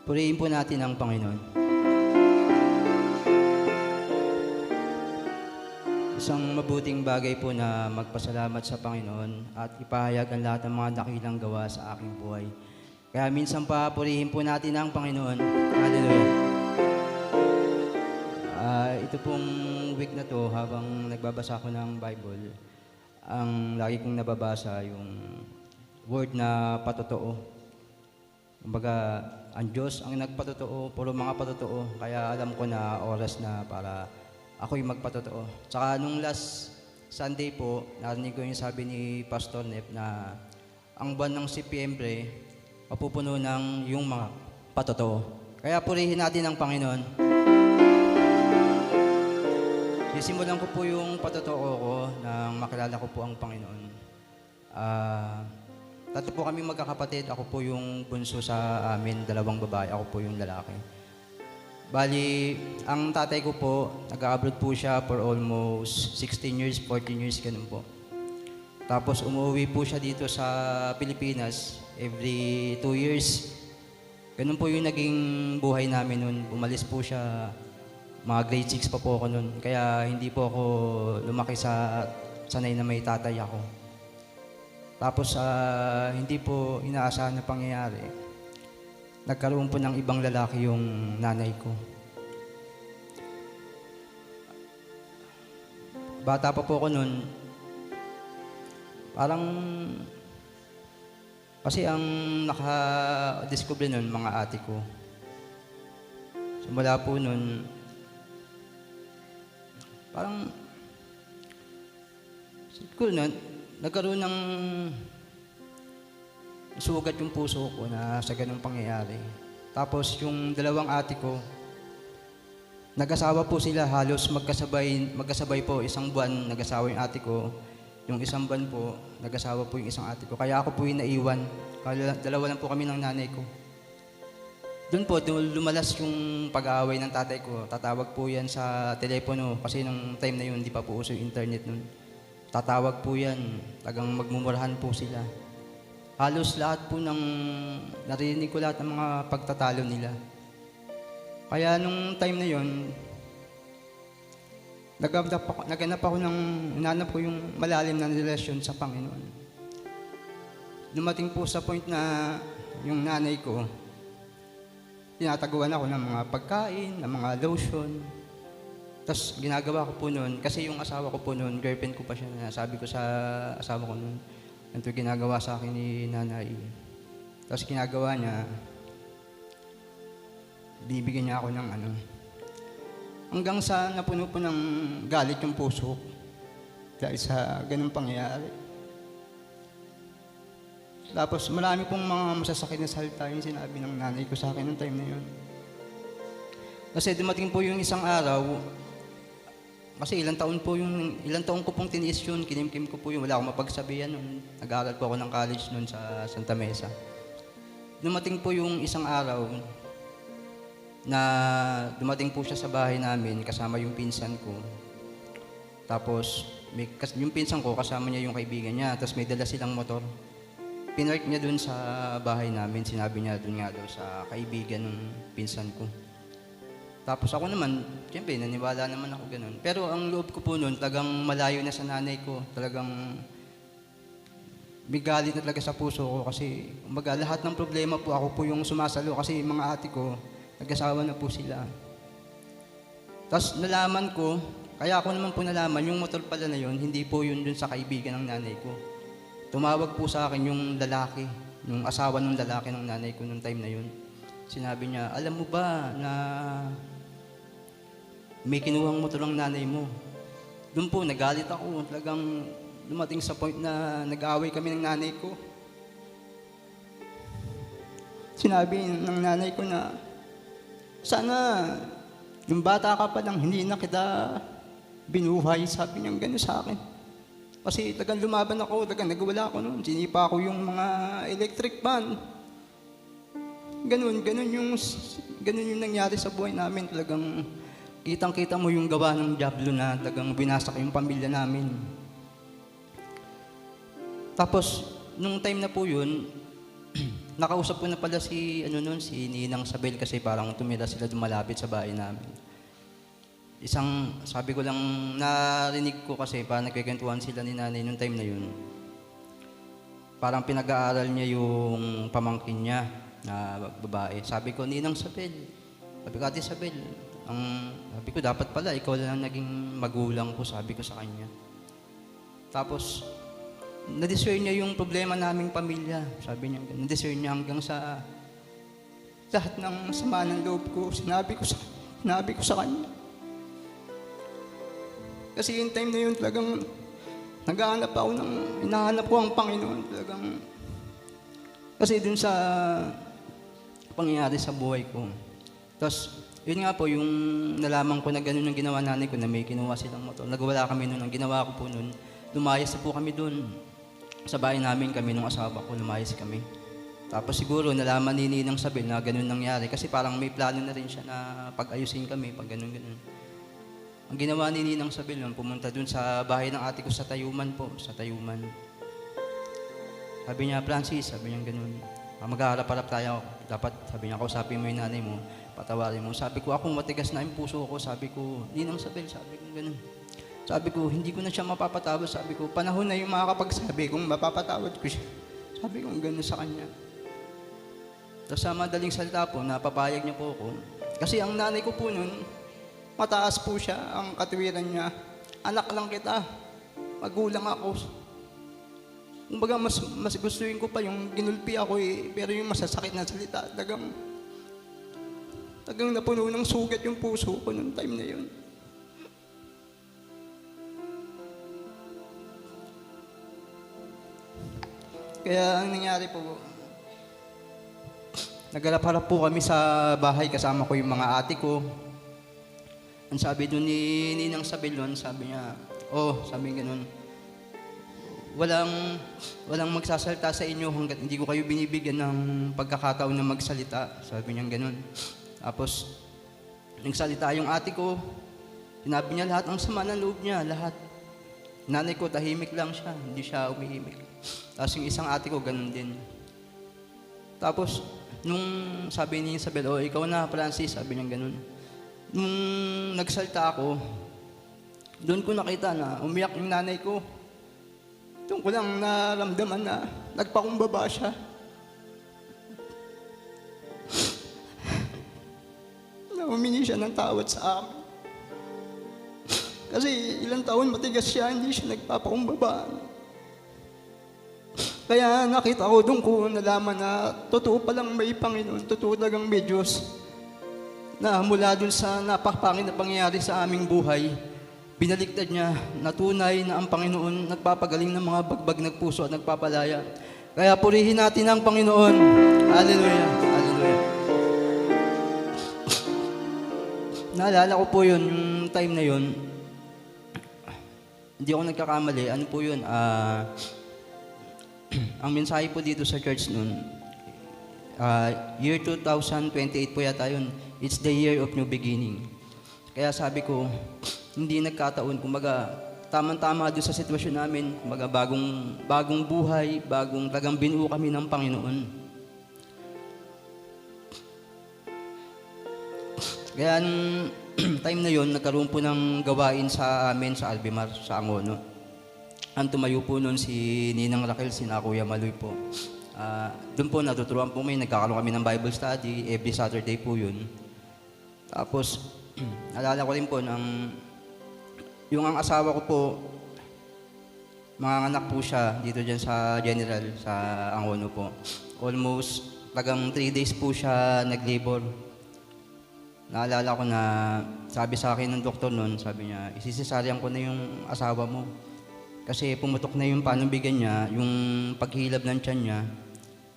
Purihin po natin ang Panginoon. Isang mabuting bagay po na magpasalamat sa Panginoon at ipahayag ang lahat ng mga dakilang gawa sa aking buhay. Kaya minsan pa purihin po natin ang Panginoon. Hallelujah. Ito pong week na to, habang nagbabasa ko ng Bible, ang lagi kong nababasa yung word na patotoo. Kumbaga, ang Diyos ang nagpatotoo, puro mga patotoo. Kaya alam ko na oras na para ako'y magpatotoo. Tsaka nung last Sunday po, narinig ko yung sabi ni Pastor Nep na ang buwan ng Setyembre, mapupuno ng yung mga patotoo. Kaya purihin natin ang Panginoon. Sisimulan ko po yung patotoo ko nang makilala ko po ang Panginoon. Tatlo po kami magkakapatid. Ako po yung bunso sa amin, 2 babae. Ako po yung lalaki. Bali, ang tatay ko po, nag-abroad po siya for almost 16 years, 14 years, ganun po. Tapos umuwi po siya dito sa Pilipinas every 2 years. Ganun po yung naging buhay namin noon. Umalis po siya, mga grade 6 pa po ako noon. Kaya hindi po ako lumaki sa sanay na may tatay ako. Tapos hindi po inaasahan na pangyayari. Nagkaroon po ng ibang lalaki yung nanay ko. Bata pa po ako noon. Parang kasi ang naka-discover noon mga ate ko. Simula po noon, parang siguro noon, nagkaroon ng sugat yung puso ko na sa ganung pangyayari. Tapos yung 2 ate ko, nag-asawa po sila, halos magkasabay po. Isang buwan nag-asawa yung ate ko, yung isang buwan po nag-asawa po yung isang ate ko. Kaya ako po yung naiwan. Kaya 2 lang po kami ng nanay ko. Doon po, lumalas yung pag-aaway ng tatay ko. Tatawag po yan sa telepono kasi nung time na yun, hindi pa po uso yung internet nun. Tatawag po yan, tagang magmumurahan po sila. Halos lahat po narinig ko lahat ng mga pagtatalo nila. Kaya nung time na yon, naganap ako hinanap ko yung malalim na relasyon sa Panginoon. Dumating po sa point na yung nanay ko, tinataguan ako ng mga pagkain, ng mga lotion. Tapos ginagawa ko po noon, kasi yung asawa ko po noon, girlfriend ko pa siya, sabi ko sa asawa ko noon, ito ginagawa sa akin ni nanay. Tapos ginagawa niya, binibigyan niya ako ng hanggang sa napuno po ng galit yung puso dahil sa ganung pangyayari. Tapos marami pong mga masasakit na salita yung sinabi ng nanay ko sa akin noong time na yun. Kasi dumating po yung isang araw, kasi ilang taon ko pong tiniis yun, kinimkim ko po yun, wala akong mapagsabihan nun. Nag-aaral po ako ng college nun sa Santa Mesa. Dumating po yung isang araw na dumating po siya sa bahay namin kasama yung pinsan ko. Tapos yung pinsan ko kasama niya yung kaibigan niya, tapos may dala silang motor. Pinark niya dun sa bahay namin, sinabi niya dun nga daw sa kaibigan ng pinsan ko. Tapos ako naman, siyempre, naniwala naman ako ganun. Pero ang loob ko po noon, talagang malayo na sa nanay ko. Talagang may galit na talaga sa puso ko kasi lahat ng problema po, ako po yung sumasalo kasi mga ate ko, nag-asawa na po sila. Tapos nalaman ko, kaya ako naman po nalaman, yung motor pala na yun, hindi po yun dun sa kaibigan ng nanay ko. Tumawag po sa akin yung lalaki, yung asawa ng lalaki ng nanay ko nung time na yun. Sinabi niya, alam mo ba na may kinuhang motor ng nanay mo? Doon po, nagalit ako. Talagang dumating sa point na nag-aaway kami ng nanay ko. Sinabi ng nanay ko na, sana yung bata ka pa lang, hindi na kita binuhay. Sabi niya gano'n sa akin. Kasi talagang lumaban ako, talagang nagwala ako noon. Sinipa ako yung mga electric fan. Ganun yung nangyari sa buhay namin. Talagang kitang-kita mo yung gawa ng diablo na talagang binasak yung pamilya namin. Tapos, nung time na po yun, nakausap ko na pala si, ano nun, si Ninang Sabel kasi parang tumira sila dumalapit sa bahay namin. Sabi ko lang, narinig ko kasi parang nagkikwentuhan sila ni nanay nung time na yun. Parang pinag-aaral niya yung pamangkin niya na babae. Sabi ko, Ninang Sabel. Sabi ko, Ate Sabel, sabi ko, dapat pala, ikaw lang naging magulang ko, sabi ko sa kanya. Tapos, na-discern niya yung problema naming pamilya. Sabi niya, na-discern niya hanggang sa lahat ng sama ng loob ko, sinabi ko sa kanya. Kasi yung time na yun, talagang hinahanap ko ang Panginoon talagang. Kasi dun sa pangyayari sa buhay ko. Tapos, yun nga po, yung nalaman ko na gano'n ang ginawa nanay ko, na may kinuha silang motor. Nagwala kami noon. Ang ginawa ko po noon, lumayas na po kami doon. Sa bahay namin kami, nung asawa ko, lumayas kami. Tapos siguro, nalaman ni Ninang Sabel na gano'n nangyari. Kasi parang may plano na rin siya na pag-ayusin kami, pag gano'n. Ang ginawa ni Ninang Sabel, pumunta doon sa bahay ng ate ko sa Tayuman po, sa Tayuman. Sabi niya, Francis, sabi niya gano'n, mag-aharap-harap tayo. Dapat, sabi niya, kausapin mo yung nanay mo, patawarin mo. Sabi ko, akong matigas na yung puso ko. Sabi ko, Ninang Sabel, sabi ko gano'n. Sabi ko, hindi ko na siya mapapatawad. Sabi ko, panahon na yung makakapagsabi kung mapapatawad ko siya. Sabi ko, gano'n sa kanya. Tapos sa madaling salita po, napapayag niya po ako. Kasi ang nanay ko po nun, mataas po siya, ang katuwiran niya. Anak lang kita, magulang ako. Kumbaga, mas gustuin ko pa yung ginulpi ako pero yung masasakit na salita, tagang napuno ng sugat yung puso ko nung time na yun. Kaya ang nangyari po, nagharap-harap po kami sa bahay, kasama ko yung mga ate ko. Ang sabi doon ni Ninang Sabel nun, sabi niya, sabi ganun, walang magsasalita sa inyo hanggat hindi ko kayo binibigyan ng pagkakataon na magsalita. Sabi niya ganun. Tapos, nagsalita yung ate ko, sinabi niya lahat ng sama ng loob niya, lahat. Nanay ko, tahimik lang siya, hindi siya umihimik. Tapos yung isang ate ko, ganun din. Tapos, nung sabi ni Isabel, ikaw na, Francis, sabi niya ganun. Nung nagsalita ako, doon ko nakita na umiyak yung nanay ko. Doon ko lang naramdaman na nagpakumbaba siya. Na humingi siya ng tawad sa amin. Kasi ilang taon matigas siya, hindi siya nagpapakumbaba. Kaya nakita ko doon ko nalaman na totoo palang may Panginoon, totoo talagang may Diyos. Na mula doon sa napakapangit na pangyayari sa aming buhay, binaliktad niya na tunay na ang Panginoon nagpapagaling ng mga bagbag ng puso at nagpapalaya. Kaya purihin natin ang Panginoon. Hallelujah. Hallelujah. Naalala ko po yun, yung time na yun, hindi ako nagkakamali. Ano po yun? Ang mensahe po dito sa church nun, year 2028 po yata yun. It's the year of new beginning. Kaya sabi ko, hindi nagkataon, kumbaga, tamang-tama doon sa sitwasyon namin, kumbaga bagong buhay, tagang binuo kami ng Panginoon. Kaya time na yon, nagkaroon po ng gawain sa amin sa Albimar, sa Angono. Ang tumayo po noon si Ninang Raquel, si Kuya Maloy po. Doon po natuturuan po kami, nagkakaroon kami ng Bible study, every Saturday po yun. Tapos, alala ko rin po yung ang asawa ko po, mga anak po siya dito dyan sa General, sa Angono po. Almost, tagang 3 days po siya nag-labor. Naalala ko na sabi sa akin ng doktor noon, sabi niya, isisesaryan ko na yung asawa mo. Kasi pumutok na yung panubigan niya, yung paghilab ng tiyan niya,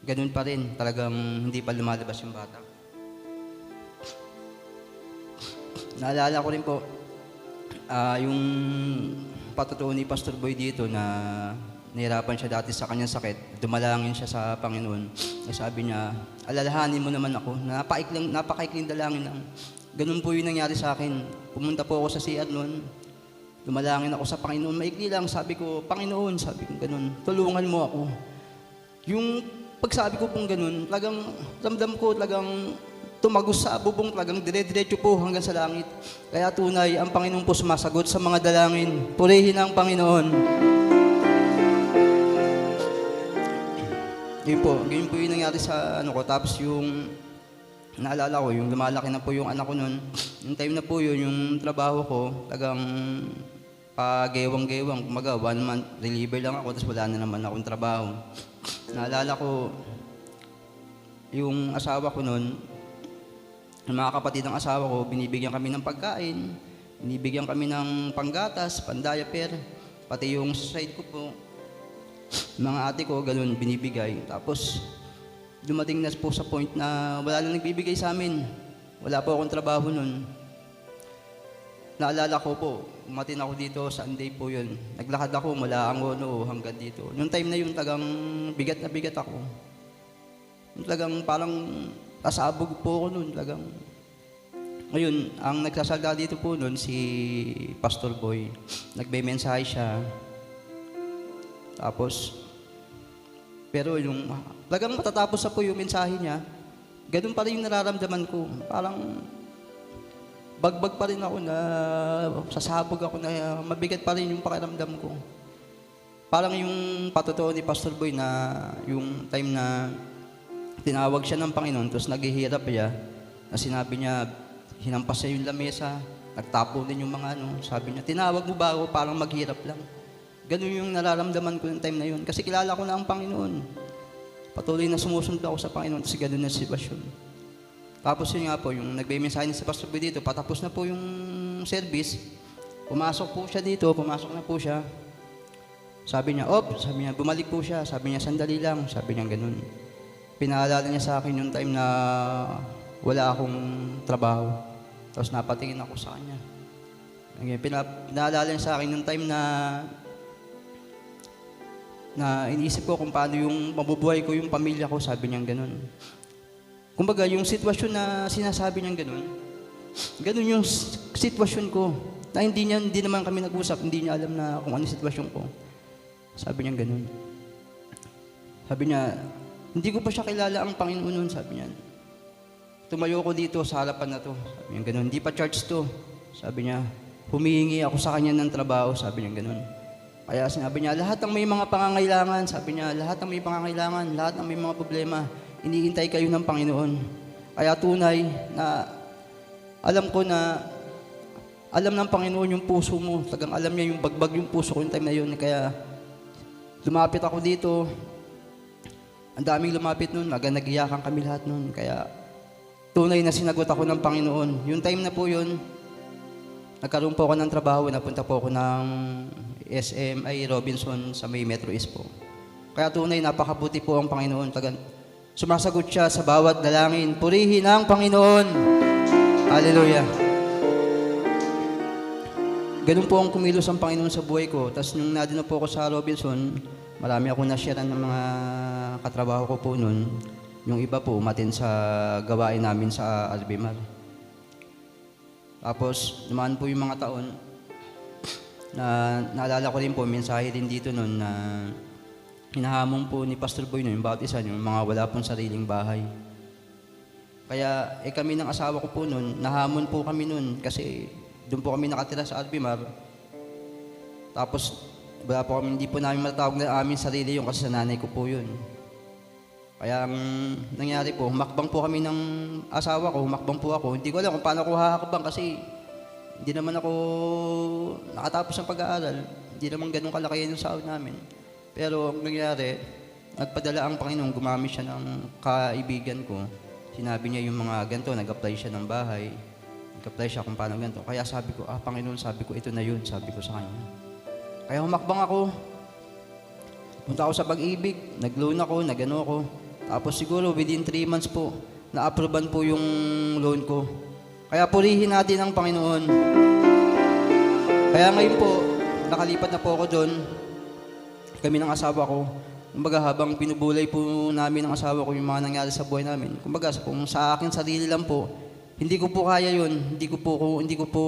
ganun pa rin, talagang hindi pa lumalabas yung bata. Naalala ko rin po, yung patutuo ni Pastor Boy dito na nahirapan siya dati sa kanyang sakit, dumalangin siya sa Panginoon. Sabi niya, alalahanin mo naman ako, napakaikling dalangin lang. Ganun po yung nangyari sa akin. Pumunta po ako sa CR noon, dumalangin ako sa Panginoon. Maikli lang, sabi ko, Panginoon, sabi ko ganun, tulungan mo ako. Yung pagsabi ko pong ganun, talagang ramdam ko talagang tumagos sa bubong, talagang dire-diretso po hanggang sa langit. Kaya tunay, ang Panginoon po sumasagot sa mga dalangin. Purihin ang Panginoon. Yun po yung nangyari sa ano ko. Tapos yung naalala ko, yung lumalaki na po yung anak ko noon. Yung time na po yun, yung trabaho ko, talagang pagewang-gewang. Kumaga, 1 month, reliever lang ako, tapos wala na naman akong trabaho. Naalala ko, yung asawa ko noon, yung mga kapatid ng asawa ko, binibigyan kami ng pagkain, binibigyan kami ng panggatas, pandiaper, pati yung side ko po, mga ate ko, ganun, binibigay. Tapos, dumating na po sa point na wala nang nagbibigay sa amin. Wala po akong trabaho nun. Naalala ko po, umatin ako dito, Sunday po yun. Naglakad ako mula Angono hanggang dito. Noong time na yun, tagang bigat na bigat ako. Talagang parang pasabog po ako nun. Talagang. Ngayon, ang nagsasalda dito po nun, si Pastor Boy. Nagbe-mensahe siya. Tapos, pero yung, talagang matatapos na po yung mensahe niya, ganun pa rin yung nararamdaman ko. Parang, bagbag pa rin ako na, sasabog ako na mabigat pa rin yung pakiramdam ko. Parang yung patotoo ni Pastor Boy na yung time na tinawag siya ng Panginoon, tapos naghihirap siya, na sinabi niya, hinampas niya yung lamesa, nagtapo din yung mga ano, sabi niya, tinawag mo ba ako parang maghirap lang? Ganun yung nararamdaman ko ng time na yun. Kasi kilala ko na ang Panginoon. Patuloy na sumusunod ako sa Panginoon kasi ganun na sitwasyon. Tapos yun nga po, yung nagbe-mensahe ni si Pastor B dito, patapos na po yung service, pumasok po siya dito, pumasok na po siya. Sabi niya, sabi niya, bumalik po siya. Sabi niya, sandali lang. Sabi niya ganun. Pinaalala niya sa akin yung time na wala akong trabaho. Tapos napatingin ako sa kanya. Pinaalala niya sa akin yung time na iniisip ko kung paano yung mabubuhay ko yung pamilya ko, sabi niya ganun. Kumbaga, yung sitwasyon na sinasabi niya ganun yung sitwasyon ko, na hindi naman kami nag-usap, hindi niya alam na kung ano yung sitwasyon ko. Sabi niya ganun. Sabi niya, hindi ko pa siya kilala ang Panginoon nun, sabi niya. Tumayo ko dito sa harapan na to, sabi niya ganun. Hindi pa church to, sabi niya. Humihingi ako sa kanya ng trabaho, sabi niya ganun. Kaya sinabi niya, lahat ng may mga pangangailangan, sabi niya, lahat ng may pangangailangan, lahat ng may mga problema, iniintay kayo ng Panginoon. Kaya tunay na alam ko na alam ng Panginoon yung puso mo. Tagang alam niya yung bagbag yung puso ko yung time na yun. Kaya lumapit ako dito. Ang daming lumapit nun, nag-iyakan kami lahat nun. Kaya tunay na sinagot ako ng Panginoon. Yung time na po yun, nagkaroon po ako ng trabaho, napunta po ako ng SM Robinson sa may Metro East po. Kaya tunay, napakabuti po ang Panginoon. Sumasagot siya sa bawat dalangin. Purihin ang Panginoon. Hallelujah. Ganun po ang kumilos ang Panginoon sa buhay ko. Tapos nung nadino po ako sa Robinson, marami ako na-sharean ng mga katrabaho ko po noon. Yung iba po, umatin sa gawain namin sa Albimar. Tapos, dumaan po yung mga taon na naalala ko rin po, mensahe din dito noon na hinahamon po ni Pastor Boy noon, yung bawat isa, yung mga wala pong sariling bahay. Kaya kami ng asawa ko po noon, nahamon po kami noon kasi doon po kami nakatira sa Albimar. Tapos, wala po kami, hindi po namin matatawag na amin sarili yung kasi sa nanay ko po yun. Kaya ang nangyari po, humakbang po kami ng asawa ko, humakbang po ako. Hindi ko alam kung paano ako hahakbang kasi hindi naman ako nakatapos ng pag-aaral. Hindi naman ganun kalaki yung sahod namin. Pero ang nangyari, nagpadala ang Panginoon, gumamit siya ng kaibigan ko. Sinabi niya yung mga ganito, nag-apply siya ng bahay. Nag-apply siya kung paano ganito. Kaya sabi ko, Panginoon, sabi ko, ito na yun, sabi ko sa kanya. Kaya humakbang ako. Punta ako sa Pag-ibig, nag-loan ako, nag-ano ako. Tapos siguro within 3 months po, na-approvean po yung loan ko. Kaya purihin natin ang Panginoon. Kaya ngayon po, nakalipat na po ako doon. Kami ng asawa ko. Kumbaga habang pinubulay po namin ng asawa ko yung mga nangyari sa buhay namin. Kumbaga kung sa akin sarili lang po, hindi ko po kaya yun. Hindi ko po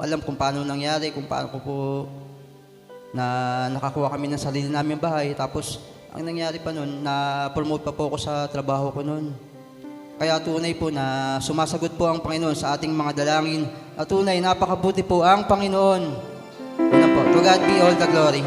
alam kung paano nangyari, kung paano ko po na nakakuha kami ng sarili namin bahay. Tapos Ang nangyari pa noon, na-promote pa po ako sa trabaho ko noon. Kaya tunay po na sumasagot po ang Panginoon sa ating mga dalangin. At tunay, napakabuti po ang Panginoon. Yun na po. To God be all the glory.